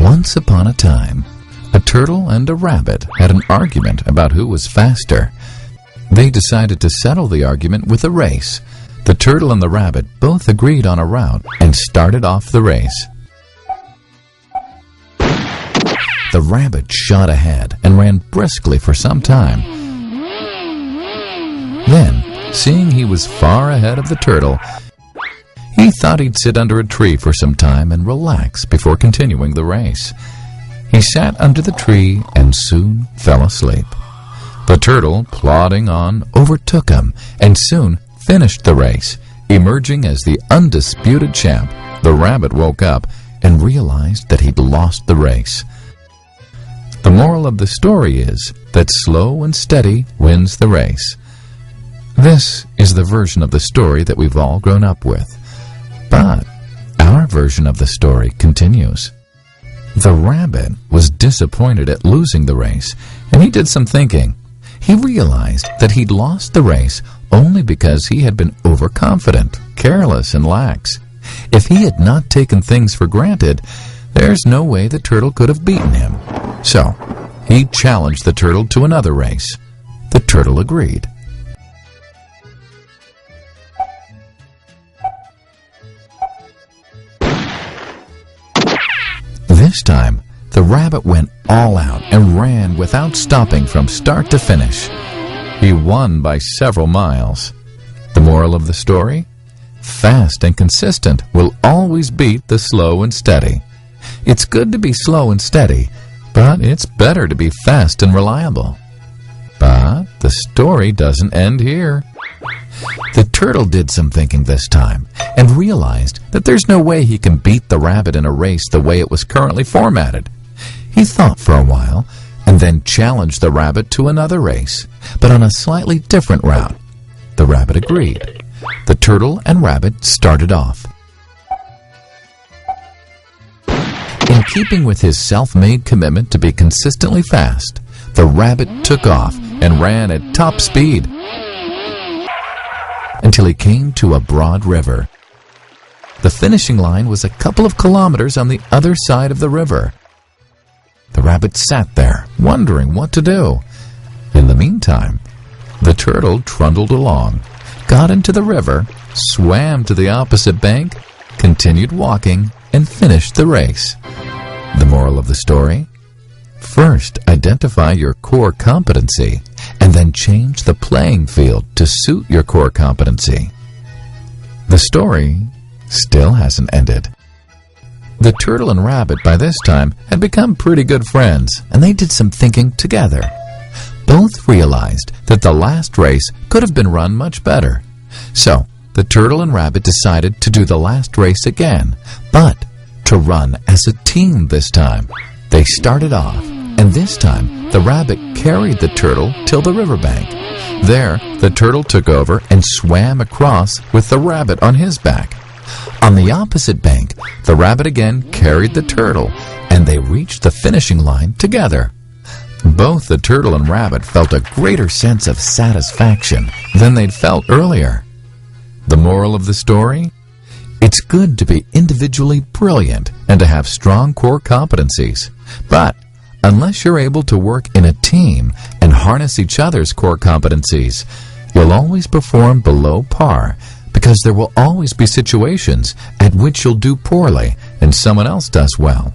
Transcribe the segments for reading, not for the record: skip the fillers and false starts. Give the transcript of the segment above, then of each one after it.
Once upon a time, a turtle and a rabbit had an argument about who was faster. They decided to settle the argument with a race. The turtle and the rabbit both agreed on a route and started off the race. The rabbit shot ahead and ran briskly for some time. Then, seeing he was far ahead of the turtle, he thought he'd sit under a tree for some time and relax before continuing the race. He sat under the tree and soon fell asleep. The turtle, plodding on, overtook him and soon finished the race, emerging as the undisputed champ. The rabbit woke up and realized that he'd lost the race. The moral of the story is that slow and steady wins the race. This is the version of the story that we've all grown up with. But our version of the story continues. The rabbit was disappointed at losing the race, and he did some thinking. He realized that he'd lost the race only because he had been overconfident, careless, and lax. If he had not taken things for granted, there's no way the turtle could have beaten him. So, he challenged the turtle to another race. The turtle agreed. This time, the rabbit went all out and ran without stopping from start to finish. He won by several miles. The moral of the story? Fast and consistent will always beat the slow and steady. It's good to be slow and steady, but it's better to be fast and reliable. But the story doesn't end here. The turtle did some thinking this time and realized that there's no way he can beat the rabbit in a race the way it was currently formatted. He thought for a while and then challenged the rabbit to another race, but on a slightly different route. The rabbit agreed. The turtle and rabbit started off. In keeping with his self-made commitment to be consistently fast, the rabbit took off and ran at top speed until he came to a broad river. The finishing line was a couple of kilometers on the other side of the river. The rabbit sat there, wondering what to do. In the meantime, the turtle trundled along, got into the river, swam to the opposite bank, continued walking, and finished the race. The moral of the story? First, identify your core competency, and then change the playing field to suit your core competency. The story still hasn't ended. The turtle and rabbit by this time had become pretty good friends, and they did some thinking together. Both realized that the last race could have been run much better. So, the turtle and rabbit decided to do the last race again, but to run as a team this time. They started off, and this time the rabbit carried the turtle till the riverbank. There, the turtle took over and swam across with the rabbit on his back. On the opposite bank, the rabbit again carried the turtle, and they reached the finishing line together. Both the turtle and rabbit felt a greater sense of satisfaction than they'd felt earlier. The moral of the story? It's good to be individually brilliant and to have strong core competencies. But unless you're able to work in a team and harness each other's core competencies, you'll always perform below par, because there will always be situations at which you'll do poorly and someone else does well.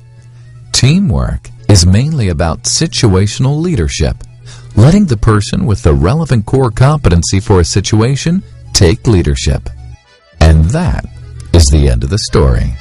Teamwork is mainly about situational leadership, letting the person with the relevant core competency for a situation take leadership. And that is the end of the story.